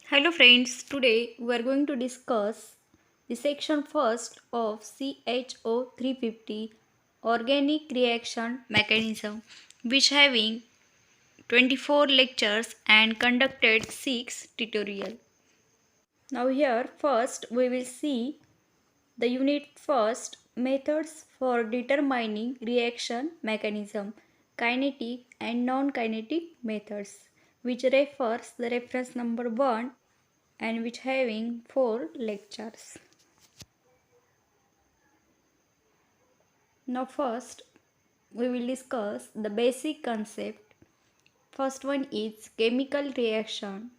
Hello friends, today we are going to discuss the section first of CHO 350 organic reaction mechanism, which having 24 lectures and conducted 6 tutorial. Now here first we will see the unit first, methods for determining reaction mechanism, kinetic and non-kinetic methods, which refers the reference number 1 and which having 4 lectures. Now first we will discuss the basic concept. First one is chemical reaction.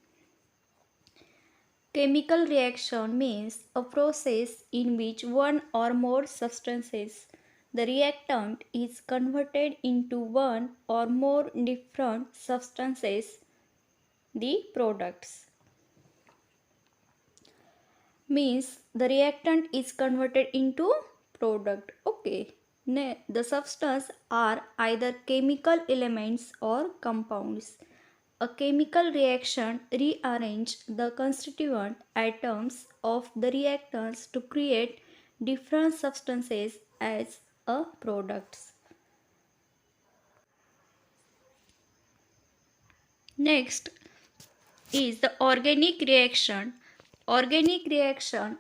Chemical reaction means a process in which one or more substances, the reactant, is converted into one or more different substances, the products. Means the reactant is converted into product. Okay. The substance are either chemical elements or compounds. A chemical reaction rearranges the constituent atoms of the reactants to create different substances as a products. Next is the organic reaction. Organic reaction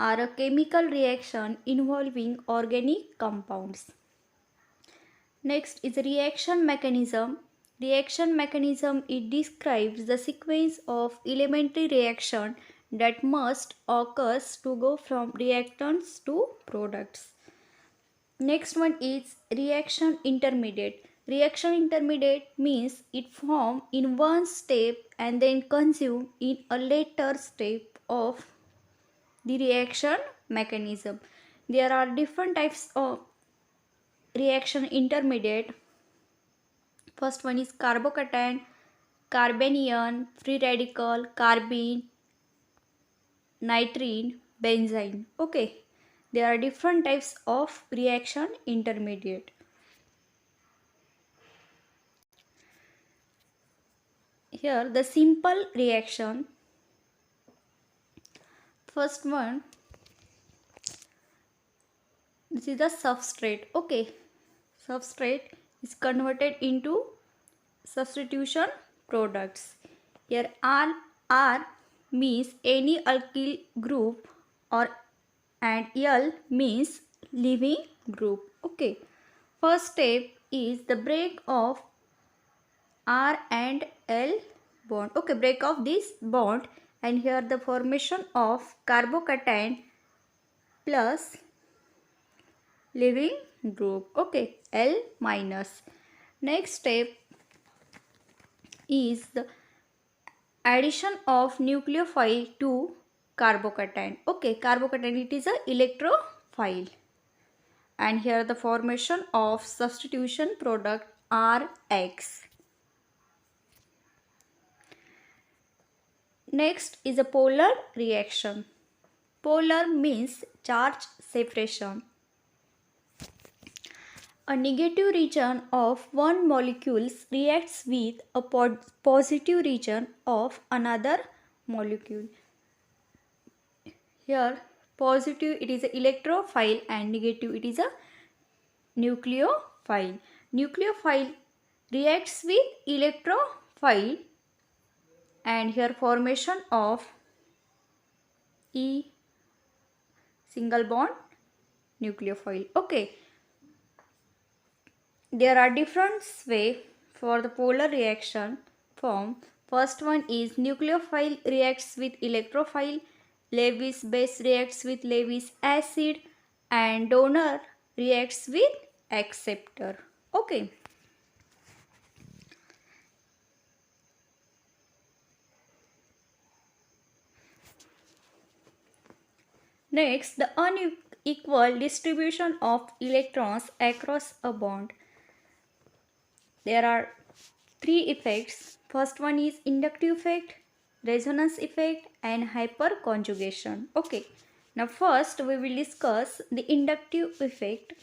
are a chemical reaction involving organic compounds. Next is reaction mechanism. Reaction mechanism, it describes the sequence of elementary reaction that must occur to go from reactants to products. Next one is reaction intermediate. Reaction intermediate means it forms in one step and then consumed in a later step of the reaction mechanism. There are different types of reaction intermediate. First one is carbocation, carbanion, free radical, carbene, nitrene, benzene. Okay, there are different types of reaction intermediate. Here the simple reaction. First one, this is the substrate. Okay, substrate is converted into substitution products. Here R means any alkyl group or and L means leaving group. Okay. First step is the break of R and L bond. Okay, break of this bond, and here the formation of carbocation plus leaving group. Okay, L minus. Next step is the addition of nucleophile to carbocation. Okay, carbocation, it is a electrophile. And here the formation of substitution product Rx. Next is a polar reaction. Polar means charge separation. A negative region of one molecule reacts with a positive region of another molecule. Here positive, it is a electrophile, and negative, it is a nucleophile. Nucleophile reacts with electrophile, and here formation of E single bond nucleophile. Okay. There are different ways for the polar reaction form. First one is nucleophile reacts with electrophile, Lewis base reacts with Lewis acid, and donor reacts with acceptor. Okay. Next, the unequal distribution of electrons across a bond. There are 3 effects. First one is inductive effect, resonance effect, and hyperconjugation. Okay. Now first we will discuss the inductive effect.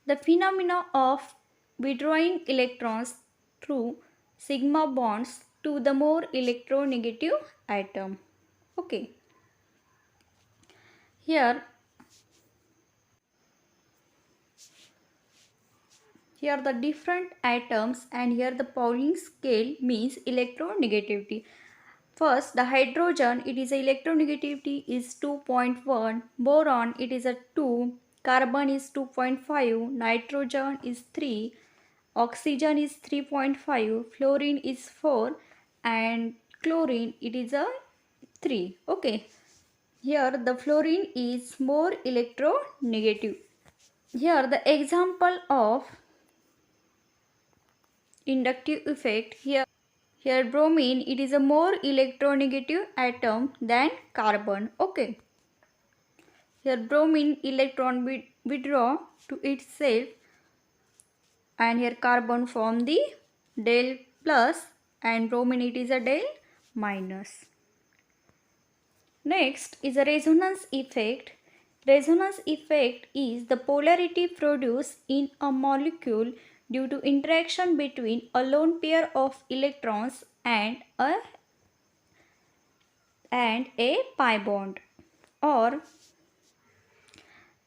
The phenomena of withdrawing electrons through sigma bonds to the more electronegative atom. Okay. Here the different atoms, and here the Pauling scale means electronegativity. First, the hydrogen, it is a electronegativity is 2.1, boron it is a 2, carbon is 2.5, nitrogen is 3, oxygen is 3.5, fluorine is 4, and chlorine it is a 3. Okay. Here the fluorine is more electronegative. Here the example of inductive effect. Here bromine, it is a more electronegative atom than carbon. Okay. Here bromine electron withdraw to itself, and here carbon form the del plus, and bromine it is a del minus. Next is a resonance effect. Resonance effect is the polarity produced in a molecule due to interaction between a lone pair of electrons and a pi bond, or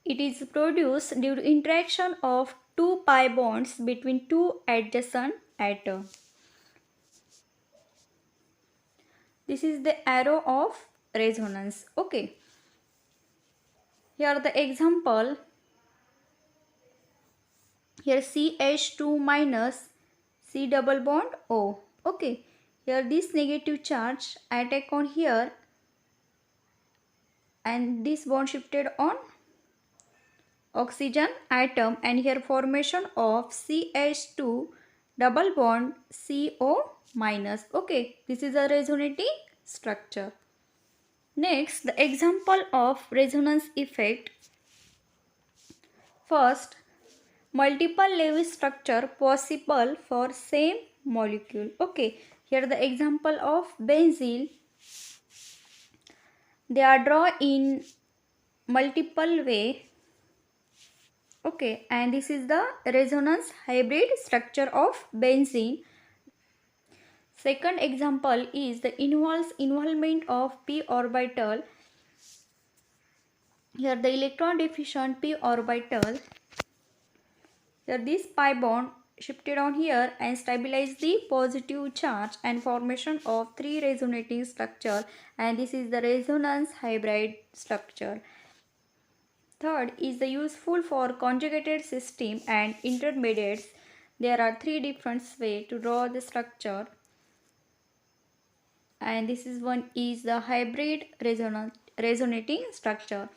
it is produced due to interaction of two pi bonds between two adjacent atoms. This is the arrow of resonance. Okay. Here the example. Here CH2 minus C double bond O. Okay. Here this negative charge attack on here, and this bond shifted on oxygen atom, and here formation of CH2 double bond CO minus. Okay. This is a resonating structure. Next, the example of resonance effect. First, multiple Lewis structure possible for same molecule. Okay, here the example of benzene. They are drawn in multiple way. Okay, and this is the resonance hybrid structure of benzene. Second example is the involvement of p orbital. Here the electron deficient p orbital. Here this pi bond shifted on here and stabilize the positive charge and formation of three resonating structure, and this is the resonance hybrid structure. Third is the useful for conjugated system and intermediates. There are three different ways to draw the structure, and this is one is the hybrid resonating structure.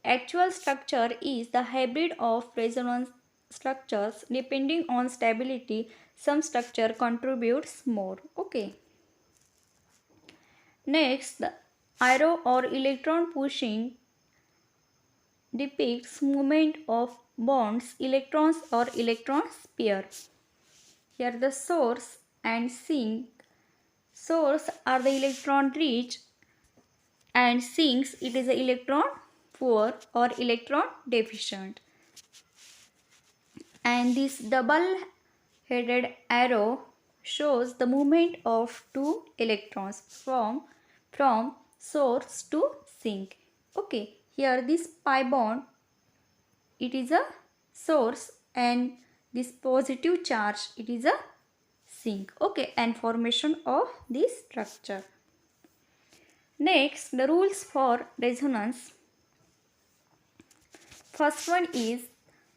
Actual structure is the hybrid of resonance structures. Depending on stability, some structure contributes more. Okay. Next, the arrow or electron pushing depicts movement of bonds, electrons or electron pair. Here the source and sink. Source are the electron rich, and sinks it is the electron poor or electron deficient. And this double headed arrow shows the movement of two electrons from source to sink. Okay, here this pi bond, it is a source, and this positive charge, it is a sink. Okay, and formation of this structure. Next, the rules for resonance. First one is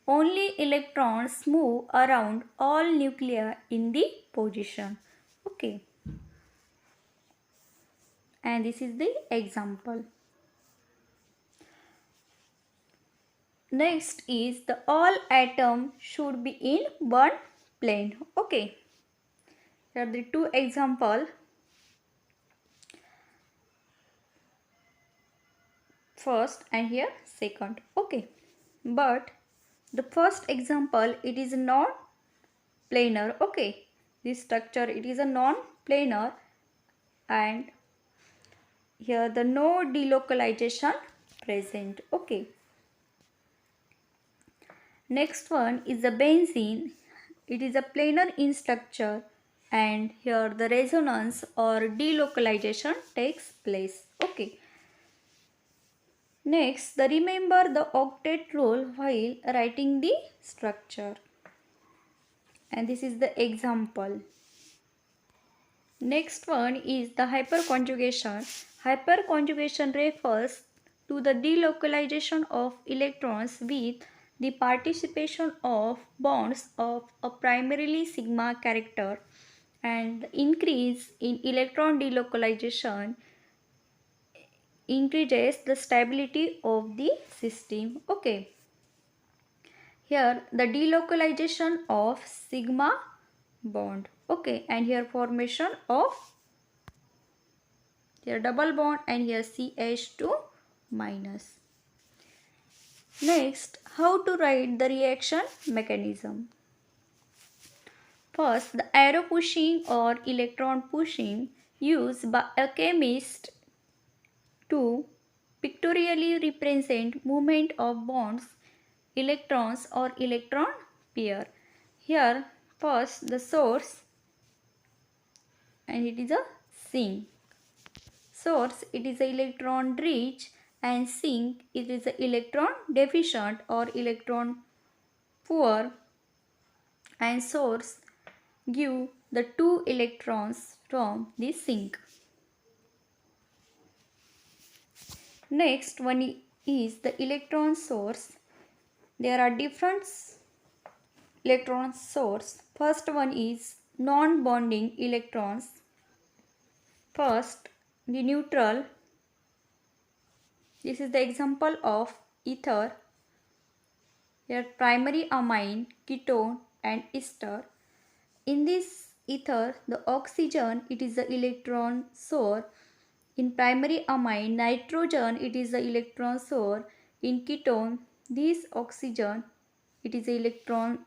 only electrons move around all nuclei in the position. Okay. And this is the example. Next is the all atom should be in one plane. Okay. Here are the two example. First and here second. Okay. But the first example, it is non-planar. Okay. This structure, it is a non-planar, and here the no delocalization present. Okay. Next one is the benzene. It is a planar in structure and here the resonance or delocalization takes place. Okay. Next, remember the octet rule while writing the structure. And this is the example. Next one is the hyperconjugation. Hyperconjugation refers to the delocalization of electrons with the participation of bonds of a primarily sigma character, and the increase in electron delocalization increases the stability of the system. Okay. Here the delocalization of sigma bond. Okay, and here formation of here double bond and here CH2 minus. Next, how to write the reaction mechanism. First, the arrow pushing or electron pushing used by a chemist to pictorially represent movement of bonds, electrons or electron pair. Here, first the source, and it is a sink. Source, it is a electron rich, and sink, it is a electron deficient or electron poor, and source give the 2 electrons from the sink. Next one is the electron source. There are different electron source. First one is non-bonding electrons. First, the neutral. This is the example of ether. Here primary amine, ketone and ester. In this ether, the oxygen, it is the electron source. In primary amine, nitrogen, it is the electron source. In ketone, this oxygen, it is the electron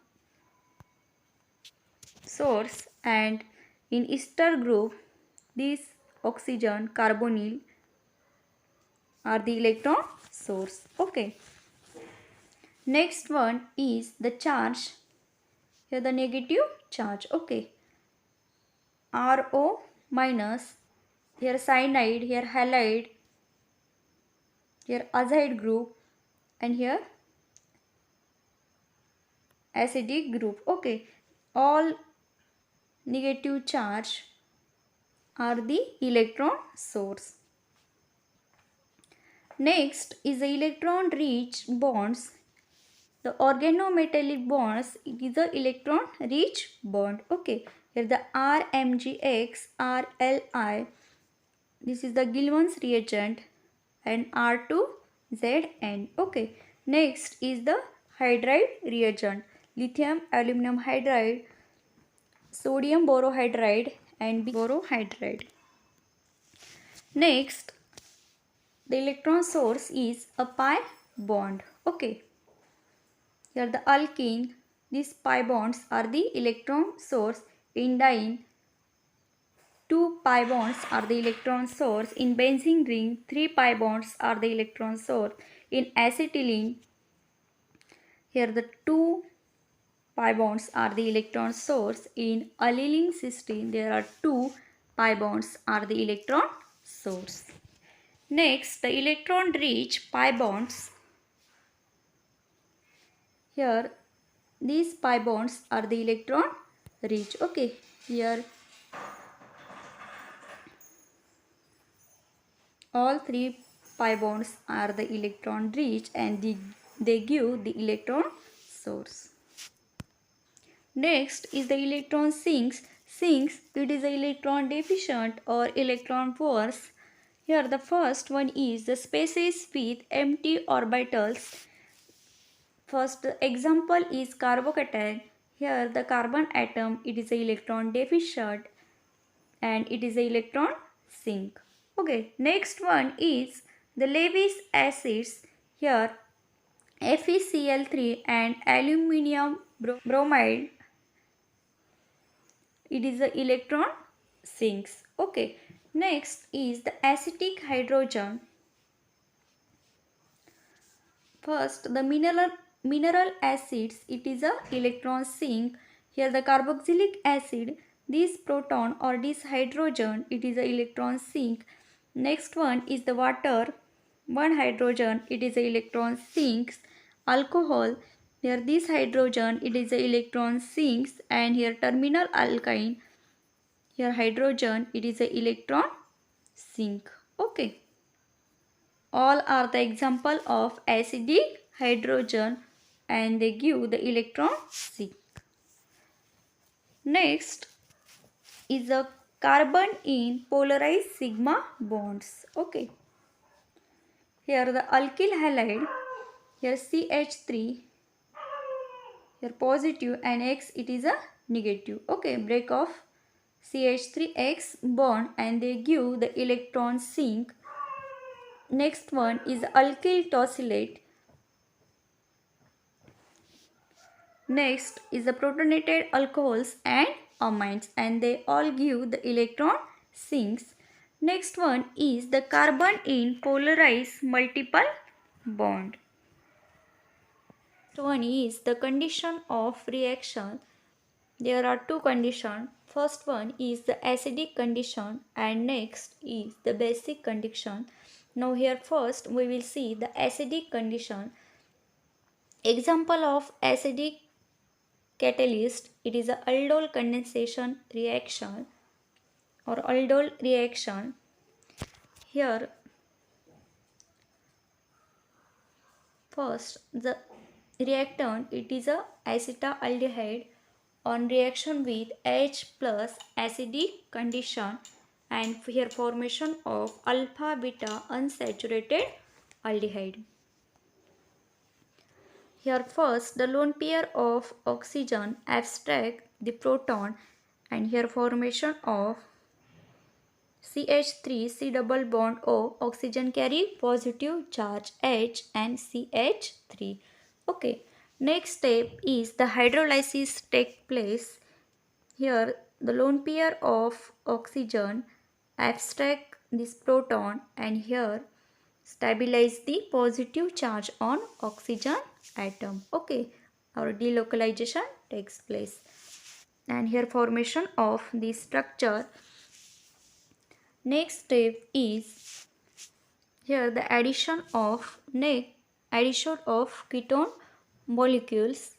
source, and in ester group, this oxygen, carbonyl are the electron source. Okay. Next one is the charge. Here the negative charge. Okay. RO minus, here cyanide, here halide, here azide group, and here acidic group. Okay. All negative charge are the electron source. Next is the electron rich bonds. The organometallic bonds, it is a electron rich bond. Okay. Here the RMgX, RLI, this is the Gilman's reagent, and R2ZN. Okay. Next is the hydride reagent. Lithium aluminum hydride, sodium borohydride and borohydride. Next, the electron source is a pi bond. Okay. Here the alkene, these pi bonds are the electron source. In diene, 2 pi bonds are the electron source. In benzene ring, 3 pi bonds are the electron source. In acetylene, here the 2 pi bonds are the electron source. In allyl cysteine, there are 2 pi bonds are the electron source. Next, the electron rich pi bonds. Here, these pi bonds are the electron rich. Okay, here all 3 pi bonds are the electron rich, and they give the electron source. Next is the electron sinks. Sinks, it is the electron deficient or electron poor. Here the first one is the species with empty orbitals. First example is carbocation. Here the carbon atom, it is a electron deficient and it is a electron sink. Okay, next one is the Lewis acids. Here FeCl3 and aluminium bromide, it is the electron sinks. Okay, next is the acetic hydrogen. First, the mineral acids, it is a electron sink. Here the carboxylic acid, this proton or this hydrogen, it is a electron sink. Next one is the water, one hydrogen, it is a electron sinks. Alcohol, here this hydrogen, it is a electron sinks, and here terminal alkyne, here hydrogen, it is a electron sink. Okay, all are the example of acidic hydrogen and they give the electron sink. Next is a carbon in polarized sigma bonds. Okay, here the alkyl halide, here CH3, here positive, and X it is a negative. Okay, break off CH3X bond and they give the electron sink. Next one is alkyl tosylate. Next is the protonated alcohols and amines and they all give the electron sinks. Next one is the carbon in polarized multiple bond. Next one is the condition of reaction. There are two conditions. First one is the acidic condition and next is the basic condition. Now here first we will see the acidic condition. Example of acidic catalyst, it is a aldol condensation reaction or aldol reaction. Here first the reactant, it is a acetaldehyde on reaction with H plus acidic condition and here formation of alpha beta unsaturated aldehyde. Here first the lone pair of oxygen abstract the proton and here formation of CH3 C double bond O, oxygen carry positive charge H and CH3. Okay, next step is the hydrolysis take place. Here the lone pair of oxygen abstract this proton and here stabilize the positive charge on oxygen atom. Okay, our delocalization takes place and here formation of the structure. Next step is here the addition of ketone molecules.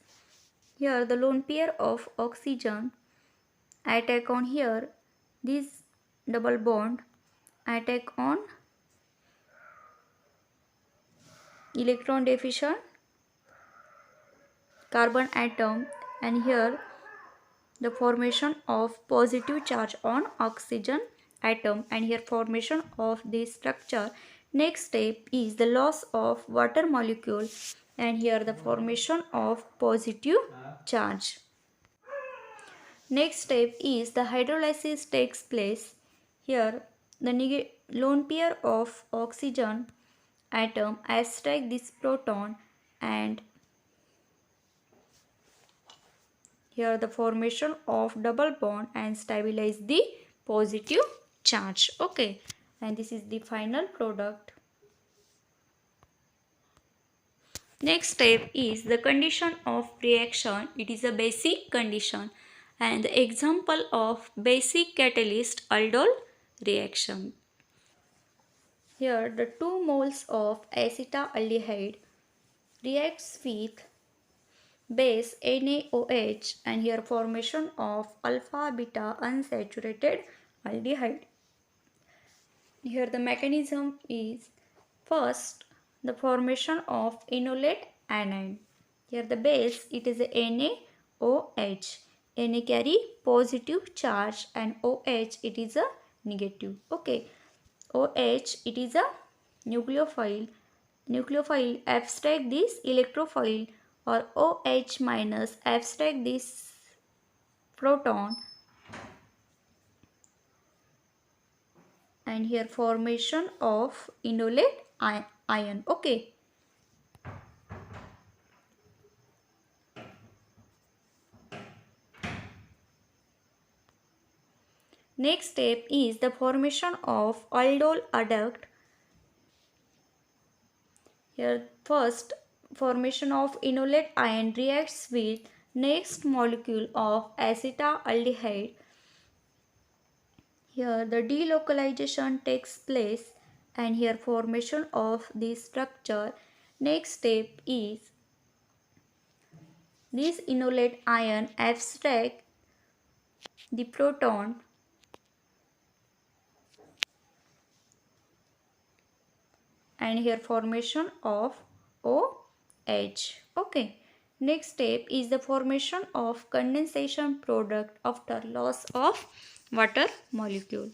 Here the lone pair of oxygen attack on here this double bond attack on electron deficient carbon atom and here the formation of positive charge on oxygen atom and here formation of this structure. Next step is the loss of water molecule and here the formation of positive charge. Next step is the hydrolysis takes place. Here the lone pair of oxygen atom abstract this proton and here the formation of double bond and stabilize the positive charge. Okay, and this is the final product. Next step is the condition of reaction. It is a basic condition and the example of basic catalyst aldol reaction. Here the 2 moles of acetaldehyde reacts with base NaOH and here formation of alpha beta unsaturated aldehyde. Here the mechanism is first the formation of enolate anion. Here the base it is NaOH. Na carry positive charge and OH it is a negative. Okay, OH it is a nucleophile. Nucleophile abstract this electrophile or OH minus abstract this proton and here formation of enolate ion. Okay. Next step is the formation of aldol adduct. Here first formation of enolate ion reacts with next molecule of acetaldehyde Here the delocalization takes place and here formation of this structure. Next step is this enolate ion abstract the proton and here formation of OH. Okay. Next step is the formation of condensation product after loss of water molecule.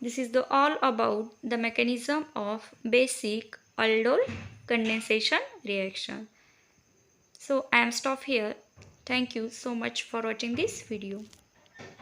This is the all about the mechanism of basic aldol condensation reaction. So I am stop here. Thank you so much for watching this video.